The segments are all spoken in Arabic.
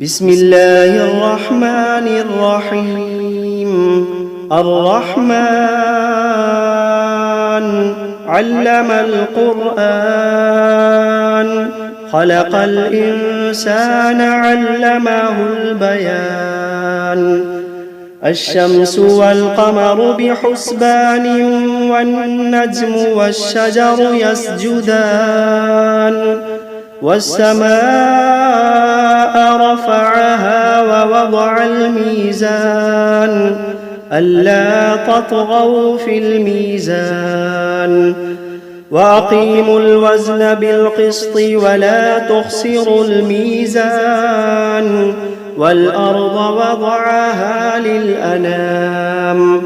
بسم الله الرحمن الرحيم. الرحمن علم القرآن، خلق الإنسان علمه البيان. الشمس والقمر بحسبان، والنجم والشجر يسجدان. والسماء رفعها ووضع الميزان، ألا تطغوا في الميزان. وأقيموا الوزن بالقسط ولا تخسروا الميزان. والأرض وضعها للأنام،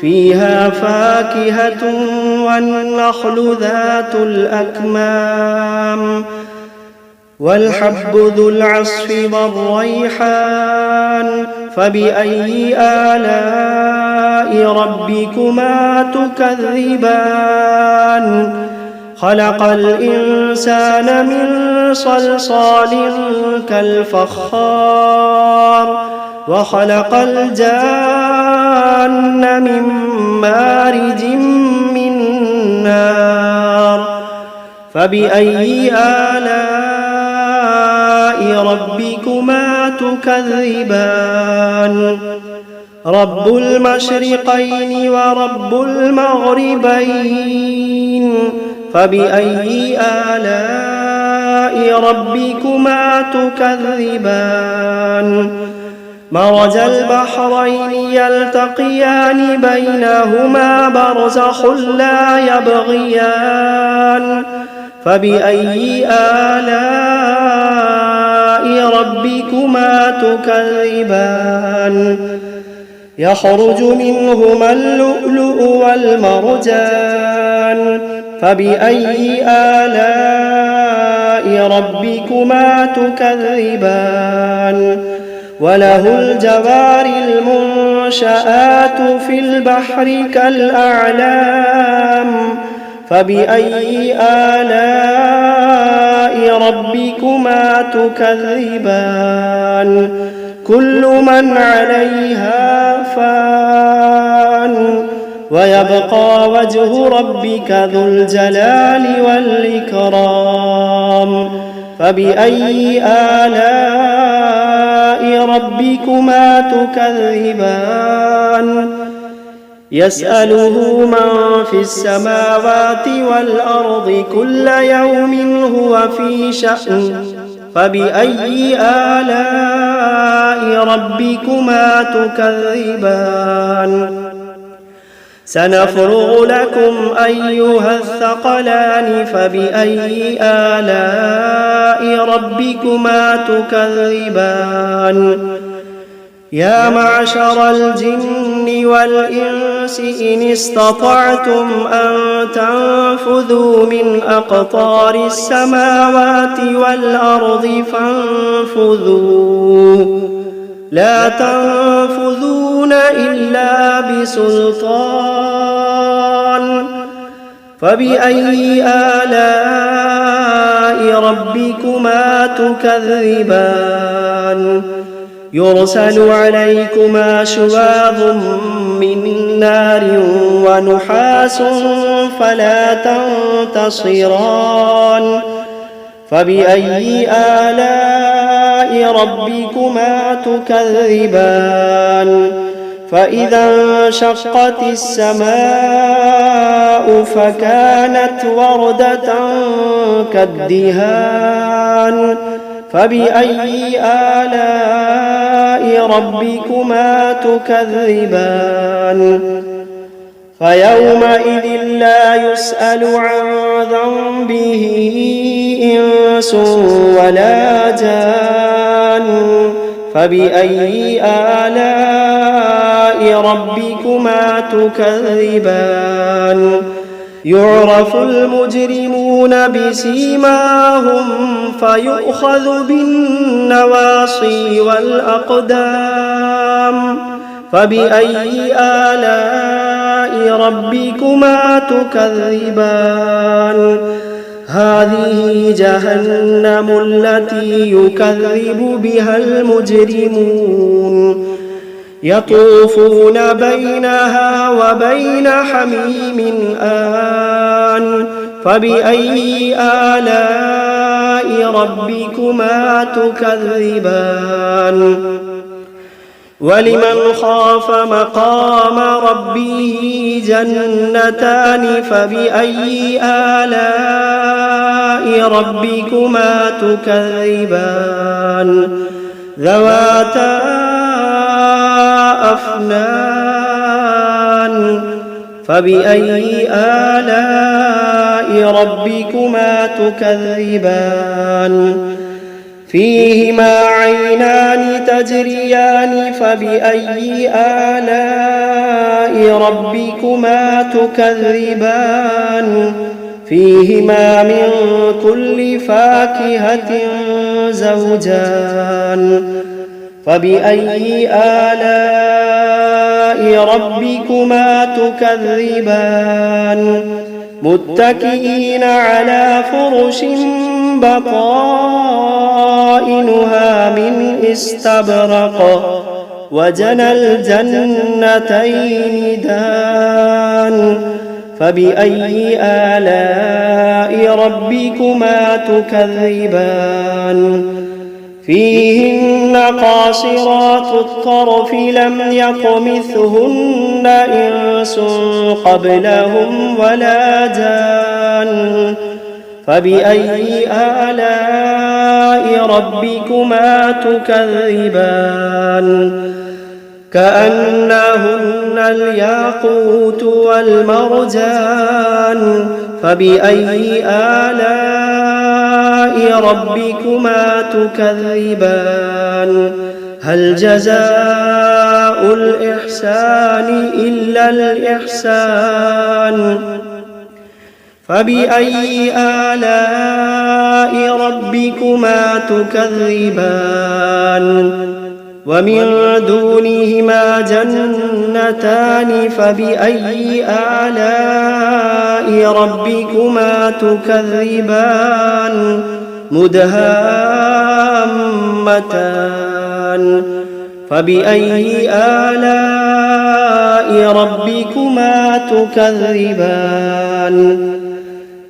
فيها فاكهة والنخل ذات الأكمام. والحب ذو العصف والريحان، فبأي آلاء ربكما تكذبان. خلق الإنسان من صلصال كالفخار، وخلق الجان من مارج من نار. فبأي آلاء ربكما تكذبان. رب المشرقين ورب المغربين، فبأي آلاء ربكما تكذبان. مرج البحرين يلتقيان، بينهما برزخ لا يبغيان. فبأي آلاء ربكما تكذبان. يخرج منهما اللؤلؤ والمرجان، فبأي آلاء ربكما تكذبان. وله الجوار المنشآت في البحر كالأعلام، فبأي آلاء ربكما تكذبان. كل من عليها فان، ويبقى وجه ربك ذو الجلال والإكرام. فبأي آلاء ربكما تكذبان. يسأله من في السماوات والأرض كل يوم هو في شأن. فبأي آلاء ربكما تكذبان. سنفرغ لكم أيها الثقلان، فبأي آلاء ربكما تكذبان. يا معشر الجن والإنس إن استطعتم أن تنفذوا من أقطار السماوات والأرض فانفذوا، لا تنفذون إلا بسلطان. فبأي آلاء ربكما تكذبان. يرسل عليكما شواظ من نار ونحاس فلا تنتصران. فبأي آلاء ربكما تكذبان. فإذا انشقت السماء فكانت وردة كالدهان. فبأي آلاء ربكما تكذبان. فيومئذ لا يسأل عن ذنبه إنس ولا جان. فبأي آلاء ربكما تكذبان. يعرف المجرمون بسيماهم فيؤخذ بالنواصي والأقدام. فبأي آلاء ربكما تكذبان. هذه جهنم التي يكذب بها المجرمون يطوفون بينها وبين حميم آن فبأي آلاء ربكما تكذبان ولمن خاف مقام ربه جنتان فبأي آلاء ربكما تكذبان ذواتا أفنان فبأي آلاء ربكما تكذبان فيهما عينان تجريان فبأي آلاء ربكما تكذبان فيهما من كل فاكهة زوجان فبأي آلاء ربكما تكذبان متكئين على فرش بطائنها من استبرق وجنى الجنتين دان فبأي آلاء ربكما تكذبان فيهن قاصرات الطرف لم يطمثهن إنس قبلهم ولا جان فبأي آلاء ربكما تكذبان كأنهن الياقوت والمرجان فبأي آلاء ربكما تكذبان هل جزاء الإحسان إلا الإحسان فبأي آلاء ربكما تكذبان ومن دونهما جنتان فبأي آلاء ربكما تكذبان مدهامتان فبأي آلاء ربكما تكذبان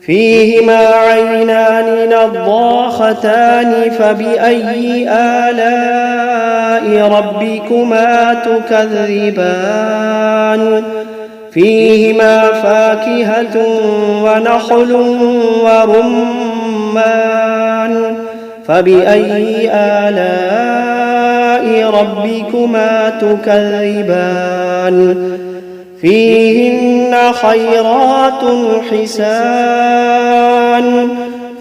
فيهما عينان نضاختان فبأي آلاء ربكما تكذبان فيهما فاكهة ونخل ورمان فبأي آلاء ربكما تكذبان فيهن خيرات حسان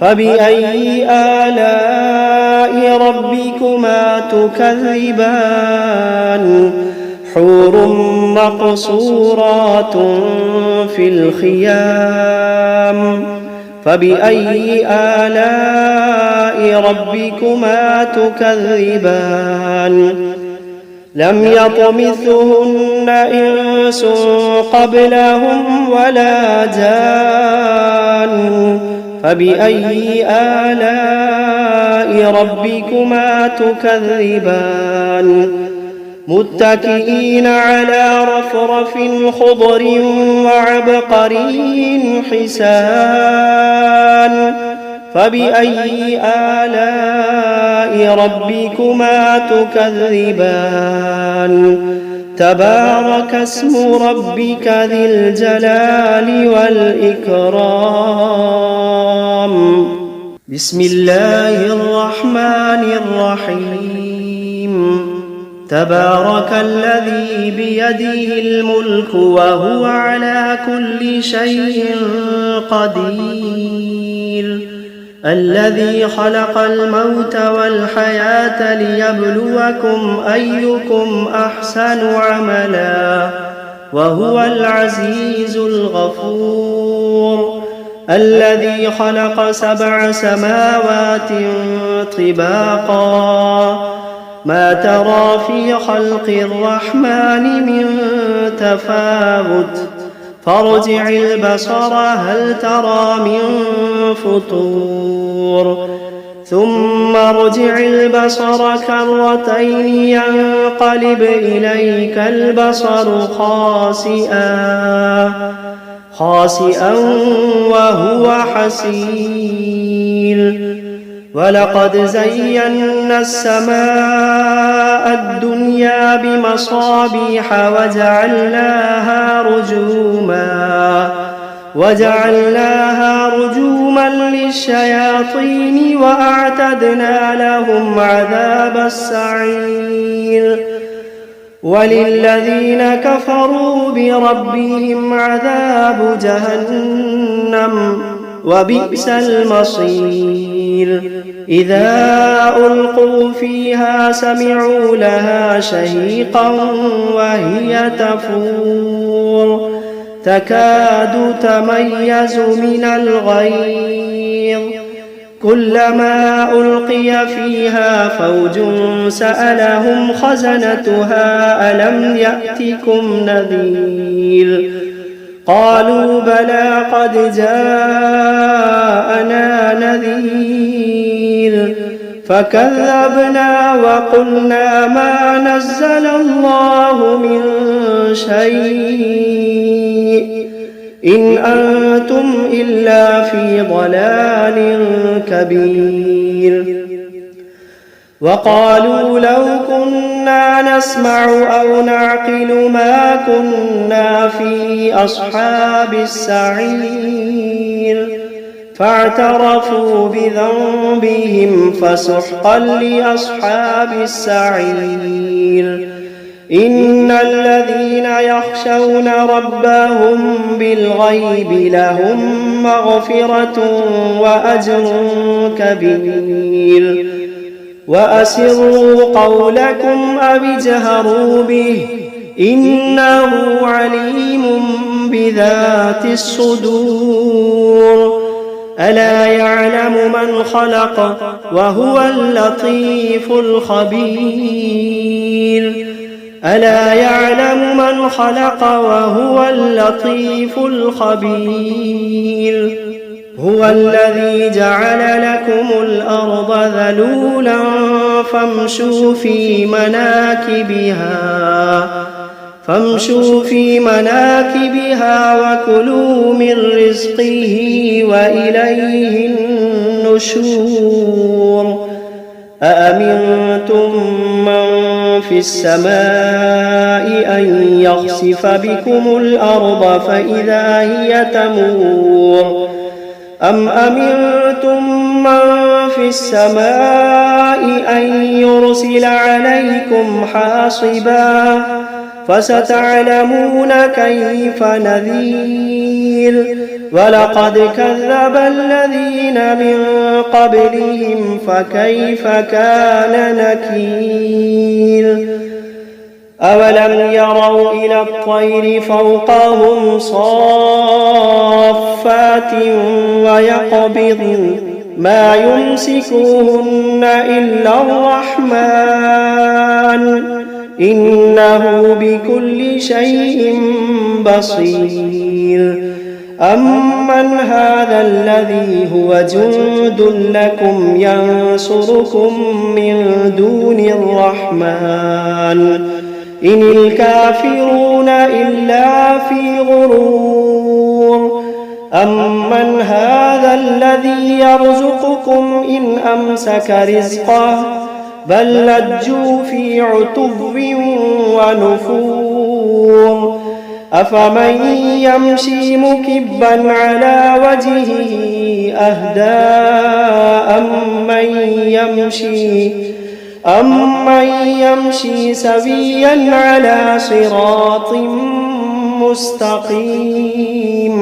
فبأي آلاء ربكما تكذبان حور مقصورات في الخيام فبأي آلاء ربكما تكذبان لم يطمثهن إنس قبلهم ولا جان فبأي آلاء ربكما تكذبان متكئين على رفرف خضر وعبقري حسان فبأي آلاء ربكما تكذبان تبارك اسم ربك ذي الجلال والإكرام بسم الله الرحمن الرحيم تبارك الذي بيده الملك وهو على كل شيء قدير الذي خلق الموت والحياة ليبلوكم أيكم أحسن عملا وهو العزيز الغفور الذي خلق 7 سماوات طباقا ما ترى في خلق الرحمن من تفاوت فارجع البصر هل ترى من فطور ثم ارجع البصر كرتين ينقلب إليك البصر خاسئا وهو حسير ولقد زينا السماء الدنيا بمصابيح وجعلناها رجوما للشياطين وأعتدنا لهم عذاب السعير وللذين كفروا بربهم عذاب جهنم وبئس المصير إذا ألقوا فيها سمعوا لها شهيقا وهي تفور تكاد تميز من الغيظ كلما ألقي فيها فوج سألهم خزنتها ألم يأتكم نذير قالوا بلى قد جاءنا نذير فكذبنا وقلنا ما نزل الله من شيء إن أنتم إلا في ضلال كبير وقالوا لو كنا نسمع أو نعقل ما كنا في أصحاب السعير فاعترفوا بذنبهم فسحقا لأصحاب السعير إن الذين يخشون ربهم بالغيب لهم مغفرة وأجر كبير وأسروا قولكم أو اجهروا به إنه عليم بذات الصدور ألا يعلم من خلق وهو اللطيف الخبير ألا يعلم من خلق وهو اللطيف الخبير هو الذي جعل لكم الأرض ذلولا فامشوا في مناكبها وكلوا من رزقه وإليه النشور أأمنتم من في السماء أن يخسف بكم الأرض فإذا هي تمور أم أمنتم من في السماء أن يرسل عليكم حاصبا فستعلمون كيف نذير ولقد كذب الذين من قبلهم فكيف كان نكير أولم يروا إلى الطير فوقهم صافات ويقبضن ما يمسكوهن إلا الرحمن إنه بكل شيء بصير أمن هذا الذي هو جند لكم ينصركم من دون الرحمن إن الكافرون إلا في غرور أمن هذا الذي يرزقكم إن أمسك رزقه بل لجوا في عتو ونفور أفمن يمشي مكبا على وجهه أهدى أمن يمشي سويا على صراط مستقيم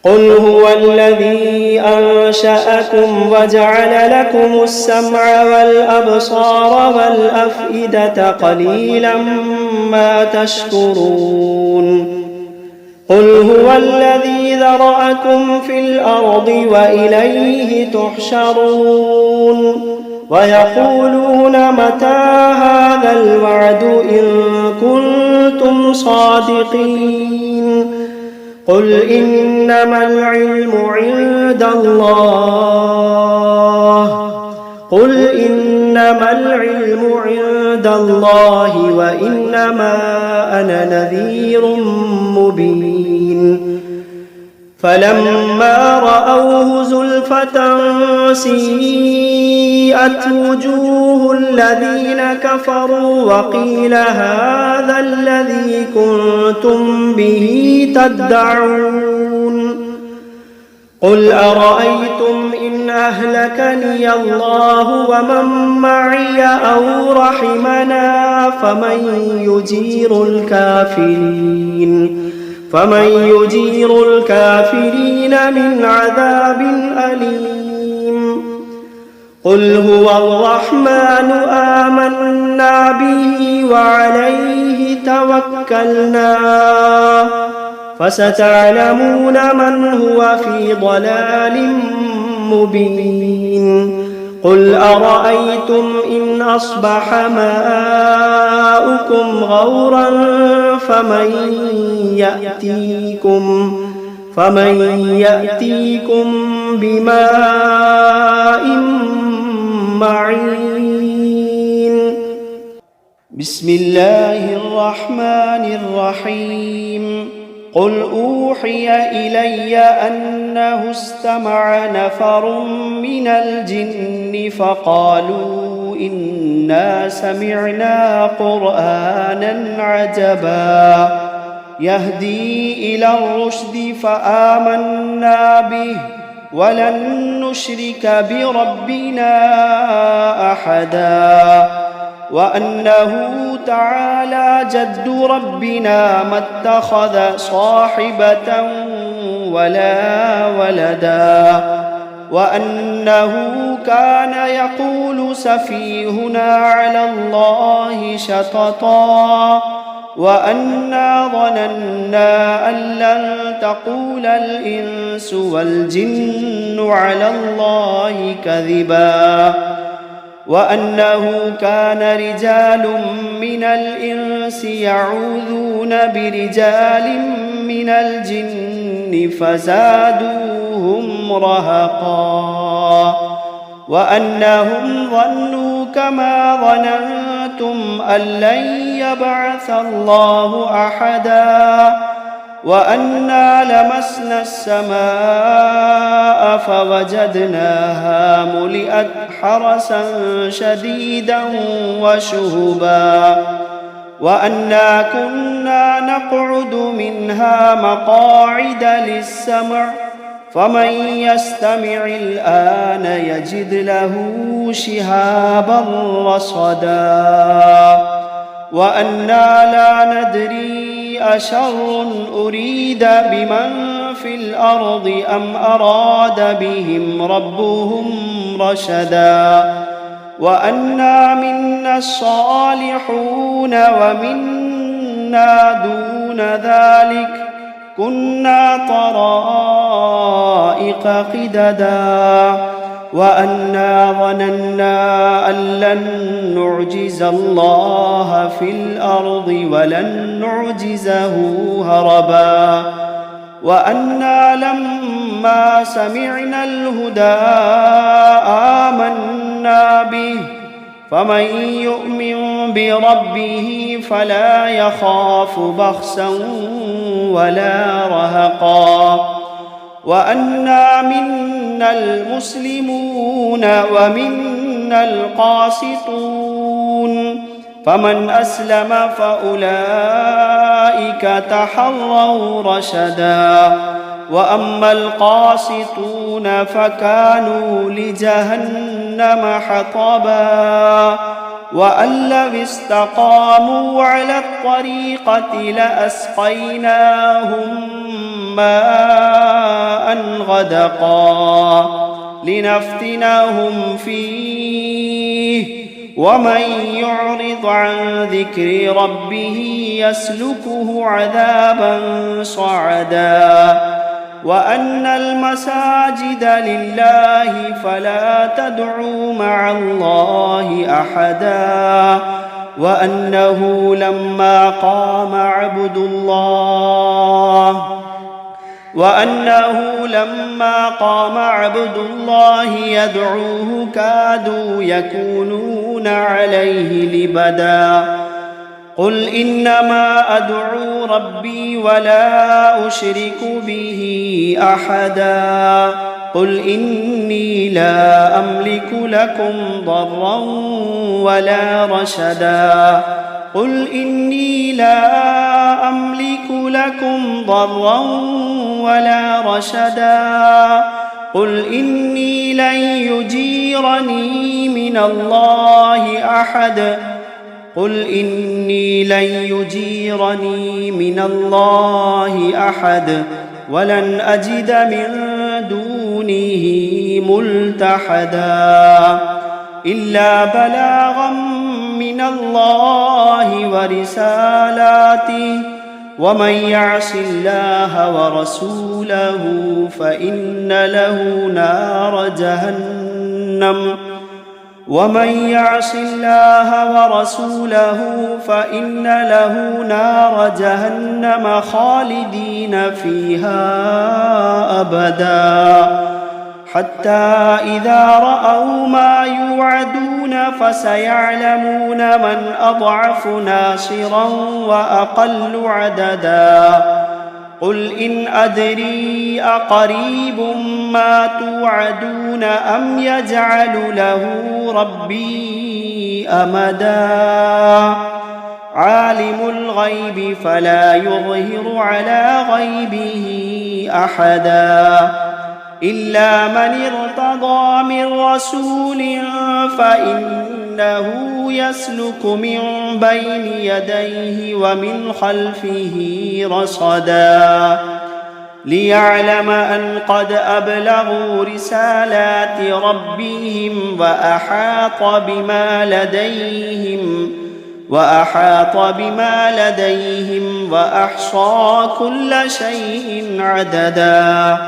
قل هو الذي أنشأكم وجعل لكم السمع والأبصار والأفئدة قليلا ما تشكرون قل هو الذي ذرأكم في الأرض وإليه تحشرون ويقولون متى هذا الوعد إن كنتم كنتم صادقين قل إنما العلم عند الله وإنما أنا نذير مبين فلما رأوه زلفة سيئت وجوه الذين كفروا وقيل هذا الذي كنتم به تدعون قل أرأيتم إن أهلكني الله ومن معي أو رحمنا فمن يجير الكافرين من عذاب أليم قل هو الرحمن آمنا به وعليه توكلنا فستعلمون من هو في ضلال مبين قل أرأيتم إن أصبح ماؤكم غورا فمن يأتيكم بماء معين بسم الله الرحمن الرحيم قل أوحي إلي أنه استمع نفر من الجن فقالوا إنا سمعنا قرآنا عجبا يهدي إلى الرشد فآمنا به ولن نشرك بربنا أحدا وأنه تعالى جد ربنا ما اتخذ صاحبة ولا ولدا وأنه كان يقول سفيهنا على الله شططا وأنا ظننا أن لن تقول الإنس والجن على الله كذبا وأنه كان رجال من الإنس يعوذون برجال من الجن فزادوهم رهقا وأنهم ظنوا كما ظننتم أن لن يبعث الله أحدا وأنا لمسنا السماء فوجدناها ملئت حرسا شديدا وشهبا وأنا كنا نقعد منها مقاعد للسمع فمن يستمع الآن يجد له شهابا رصدا وأنا لا ندري أشر أريد بمن في الأرض أم أراد بهم ربهم رشدا وأنا منا الصالحون ومنا دون ذلك كنا طرائق قددا وأنا ظننا أن لن نعجز الله في الأرض ولن نعجزه هربا وأنا لما سمعنا الهدى آمنا به فمن يؤمن بربه فلا يخاف بخسا ولا رهقا وأنا منا المسلمون ومنا القاسطون فمن أسلم فأولئك تحروا رشدا وأما القاسطون فكانوا لجهنم حطبا وأن لو استقاموا على الطريقة لأسقيناهم ماء غدقا لنفتنهم فيه ومن يعرض عن ذكر ربه يسلكه عذابا صعدا وأن المساجد لله فلا تدعوا مع الله أحدا وأنه لما قام عبد الله يدعوه كادوا يكونون عليه لبدا. قل إنما أدعو ربي ولا أشرك به أحدا. قل إني لا أملك لكم ضرا ولا رشدا. قل إني لا أملك لكم ضرا ولا رشدا. قل إني لن يجيرني من الله أحد. قل إني لن يجيرني من الله أحد ولن أجد من دونه ملتحدا إلا بلاغا من الله ورسالاته ومن يعص الله ورسوله فإن له نار جهنم خالدين فيها أبدا حتى إذا رأوا ما يوعدون فسيعلمون من أضعف ناصرا وأقل عددا. قل إن أدري أقريب ما توعدون أم يجعل له ربي أمدا. عالم الغيب فلا يظهر على غيبه أحدا إلا من ارتضى من رسول فإنه يسلك من بين يديه ومن خلفه رصدا ليعلم أن قد أبلغوا رسالات ربهم وأحاط بما لديهم وأحصى كل شيء عددا.